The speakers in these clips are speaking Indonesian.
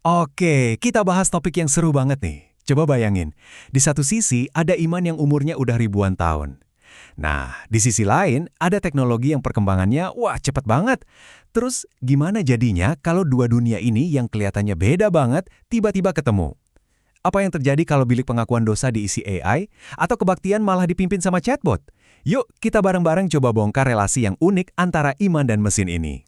Oke, kita bahas topik yang seru banget nih. Coba bayangin, di satu sisi ada iman yang umurnya udah ribuan tahun. Nah, di sisi lain ada teknologi yang perkembangannya wah cepet banget. Terus gimana jadinya kalau dua dunia ini yang kelihatannya beda banget tiba-tiba ketemu? Apa yang terjadi kalau bilik pengakuan dosa diisi AI atau kebaktian malah dipimpin sama chatbot? Yuk, kita bareng-bareng coba bongkar relasi yang unik antara iman dan mesin ini.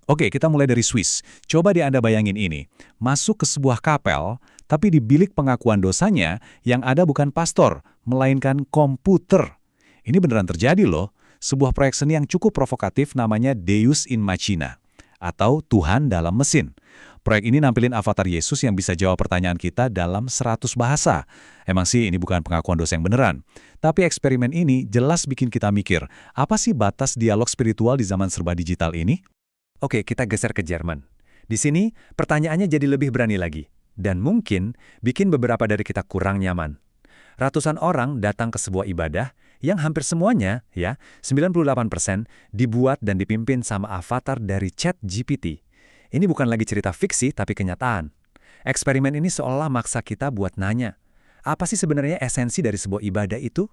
Oke, kita mulai dari Swiss. Coba deh Anda bayangin ini. Masuk ke sebuah kapel, tapi di bilik pengakuan dosanya yang ada bukan pastor, melainkan komputer. Ini beneran terjadi loh. Sebuah proyek seni yang cukup provokatif namanya Deus in Machina, atau Tuhan dalam mesin. Proyek ini nampilin avatar Yesus yang bisa jawab pertanyaan kita dalam 100 bahasa. Emang sih ini bukan pengakuan dosa yang beneran. Tapi eksperimen ini jelas bikin kita mikir, apa sih batas dialog spiritual di zaman serba digital ini? Oke, kita geser ke Jerman. Di sini, pertanyaannya jadi lebih berani lagi. Dan mungkin bikin beberapa dari kita kurang nyaman. Ratusan orang datang ke sebuah ibadah yang hampir semuanya, 98%, dibuat dan dipimpin sama avatar dari ChatGPT. Ini bukan lagi cerita fiksi, tapi kenyataan. Eksperimen ini seolah maksa kita buat nanya, apa sih sebenarnya esensi dari sebuah ibadah itu?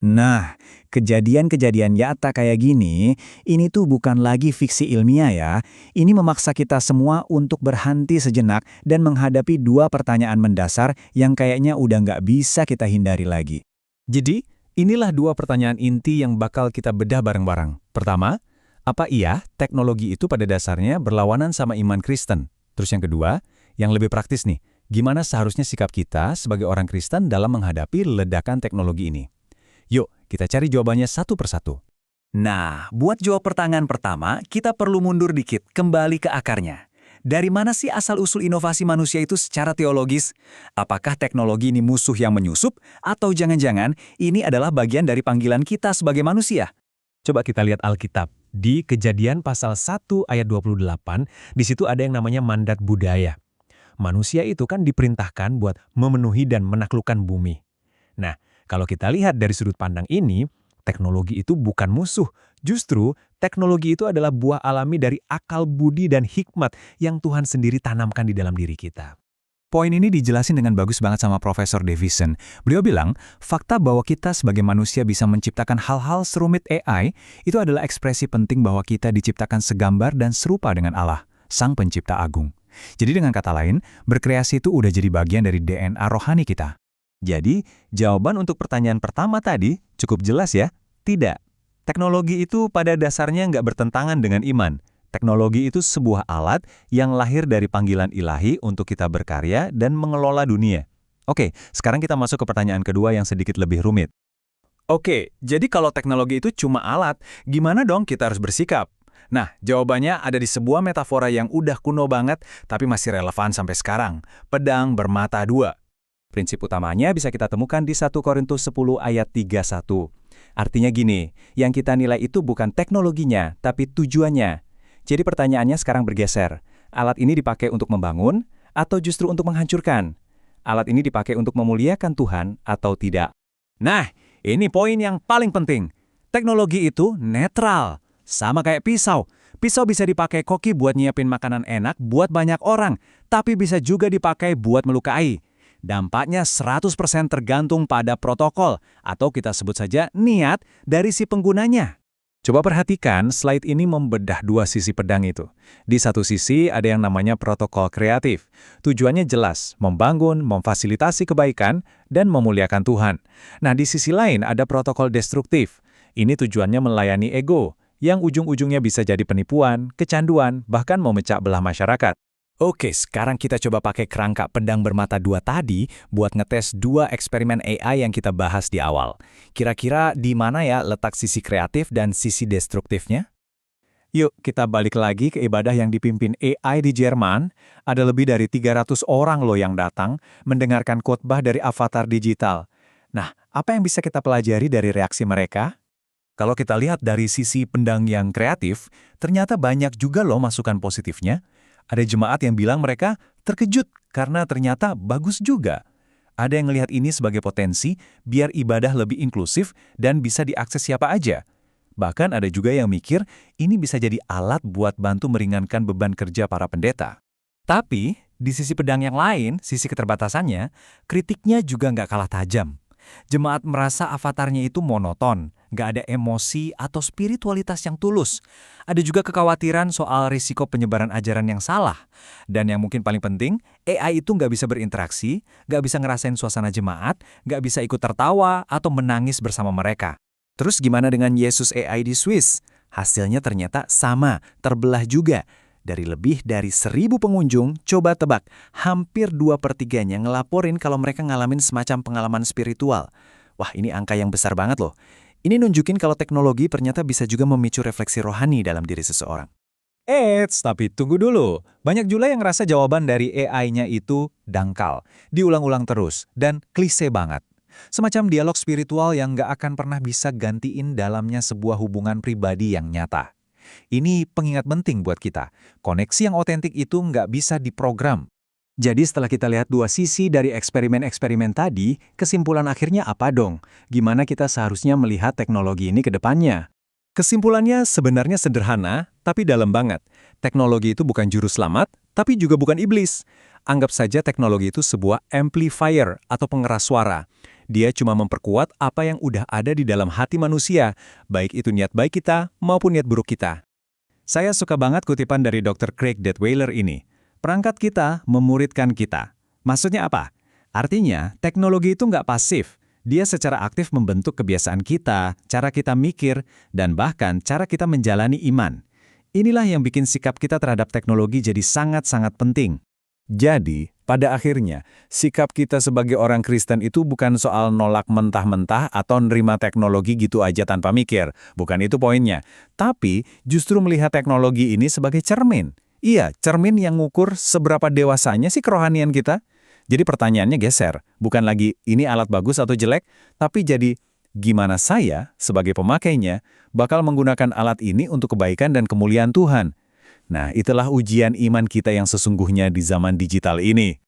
Nah, kejadian-kejadian nyata kayak gini, ini tuh bukan lagi fiksi ilmiah ya. Ini memaksa kita semua untuk berhenti sejenak dan menghadapi dua pertanyaan mendasar yang kayaknya udah nggak bisa kita hindari lagi. Jadi, inilah dua pertanyaan inti yang bakal kita bedah bareng-bareng. Pertama, apa iya teknologi itu pada dasarnya berlawanan sama iman Kristen? Terus yang kedua, yang lebih praktis nih, gimana seharusnya sikap kita sebagai orang Kristen dalam menghadapi ledakan teknologi ini? Yuk, kita cari jawabannya satu persatu. Nah, buat jawab pertanyaan pertama, kita perlu mundur dikit, kembali ke akarnya. Dari mana sih asal-usul inovasi manusia itu secara teologis? Apakah teknologi ini musuh yang menyusup? Atau jangan-jangan ini adalah bagian dari panggilan kita sebagai manusia? Coba kita lihat Alkitab. Di Kejadian pasal 1 ayat 28, di situ ada yang namanya mandat budaya. Manusia itu kan diperintahkan buat memenuhi dan menaklukkan bumi. Nah, kalau kita lihat dari sudut pandang ini, teknologi itu bukan musuh. Justru, teknologi itu adalah buah alami dari akal budi dan hikmat yang Tuhan sendiri tanamkan di dalam diri kita. Poin ini dijelasin dengan bagus banget sama Profesor Davison. Beliau bilang, fakta bahwa kita sebagai manusia bisa menciptakan hal-hal serumit AI itu adalah ekspresi penting bahwa kita diciptakan segambar dan serupa dengan Allah, Sang Pencipta Agung. Jadi dengan kata lain, berkreasi itu udah jadi bagian dari DNA rohani kita. Jadi, jawaban untuk pertanyaan pertama tadi cukup jelas ya? Tidak. Teknologi itu pada dasarnya nggak bertentangan dengan iman. Teknologi itu sebuah alat yang lahir dari panggilan ilahi untuk kita berkarya dan mengelola dunia. Oke, sekarang kita masuk ke pertanyaan kedua yang sedikit lebih rumit. Oke, jadi kalau teknologi itu cuma alat, gimana dong kita harus bersikap? Nah, jawabannya ada di sebuah metafora yang udah kuno banget, tapi masih relevan sampai sekarang. Pedang bermata dua. Prinsip utamanya bisa kita temukan di 1 Korintus 10 ayat 31. Artinya gini, yang kita nilai itu bukan teknologinya, tapi tujuannya. Jadi pertanyaannya sekarang bergeser. Alat ini dipakai untuk membangun, atau justru untuk menghancurkan? Alat ini dipakai untuk memuliakan Tuhan, atau tidak? Nah, ini poin yang paling penting. Teknologi itu netral. Sama kayak pisau. Pisau bisa dipakai koki buat nyiapin makanan enak buat banyak orang, tapi bisa juga dipakai buat melukai. Dampaknya 100% tergantung pada protokol, atau kita sebut saja niat dari si penggunanya. Coba perhatikan, slide ini membedah dua sisi pedang itu. Di satu sisi ada yang namanya protokol kreatif. Tujuannya jelas, membangun, memfasilitasi kebaikan, dan memuliakan Tuhan. Nah, di sisi lain ada protokol destruktif. Ini tujuannya melayani ego, yang ujung-ujungnya bisa jadi penipuan, kecanduan, bahkan memecah belah masyarakat. Oke, sekarang kita coba pakai kerangka pedang bermata dua tadi buat ngetes dua eksperimen AI yang kita bahas di awal. Kira-kira di mana ya letak sisi kreatif dan sisi destruktifnya? Yuk, kita balik lagi ke ibadah yang dipimpin AI di Jerman. Ada lebih dari 300 orang loh yang datang mendengarkan khotbah dari avatar digital. Nah, apa yang bisa kita pelajari dari reaksi mereka? Kalau kita lihat dari sisi pedang yang kreatif, ternyata banyak juga loh masukan positifnya. Ada jemaat yang bilang mereka terkejut karena ternyata bagus juga. Ada yang melihat ini sebagai potensi biar ibadah lebih inklusif dan bisa diakses siapa aja. Bahkan ada juga yang mikir ini bisa jadi alat buat bantu meringankan beban kerja para pendeta. Tapi, Di sisi pedang yang lain, sisi keterbatasannya, kritiknya juga nggak kalah tajam. Jemaat merasa avatarnya itu monoton, nggak ada emosi atau spiritualitas yang tulus. Ada juga kekhawatiran soal risiko penyebaran ajaran yang salah. Dan yang mungkin paling penting, AI itu nggak bisa berinteraksi, nggak bisa ngerasain suasana jemaat, nggak bisa ikut tertawa atau menangis bersama mereka. Terus gimana dengan Yesus AI di Swiss? Hasilnya ternyata sama, terbelah juga. Dari lebih dari 1.000 pengunjung, coba tebak, hampir 2/3-nya ngelaporin kalau mereka ngalamin semacam pengalaman spiritual. Wah, ini angka yang besar banget loh. Ini nunjukin kalau teknologi ternyata bisa juga memicu refleksi rohani dalam diri seseorang. Tapi tunggu dulu. Banyak juga yang ngerasa jawaban dari AI-nya itu dangkal, diulang-ulang terus, dan klise banget. Semacam dialog spiritual yang nggak akan pernah bisa gantiin dalamnya sebuah hubungan pribadi yang nyata. Ini pengingat penting buat kita. Koneksi yang otentik itu nggak bisa diprogram. Jadi setelah kita lihat dua sisi dari eksperimen-eksperimen tadi, kesimpulan akhirnya apa dong? Gimana kita seharusnya melihat teknologi ini ke depannya? Kesimpulannya sebenarnya sederhana, tapi dalam banget. Teknologi itu bukan juru selamat, tapi juga bukan iblis. Anggap saja teknologi itu sebuah amplifier atau pengeras suara. Dia cuma memperkuat apa yang udah ada di dalam hati manusia, baik itu niat baik kita maupun niat buruk kita. Saya suka banget kutipan dari Dr. Craig Detweiler ini. Perangkat kita memuridkan kita. Maksudnya apa? Artinya, teknologi itu nggak pasif. Dia secara aktif membentuk kebiasaan kita, cara kita mikir, dan bahkan cara kita menjalani iman. Inilah yang bikin sikap kita terhadap teknologi jadi sangat-sangat penting. Jadi, pada akhirnya, sikap kita sebagai orang Kristen itu bukan soal nolak mentah-mentah atau nerima teknologi gitu aja tanpa mikir. Bukan itu poinnya. Tapi, justru melihat teknologi ini sebagai cermin. Iya, cermin yang ngukur seberapa dewasanya sih kerohanian kita. Jadi pertanyaannya geser. Bukan lagi ini alat bagus atau jelek, tapi jadi gimana saya sebagai pemakainya bakal menggunakan alat ini untuk kebaikan dan kemuliaan Tuhan. Nah, itulah ujian iman kita yang sesungguhnya di zaman digital ini.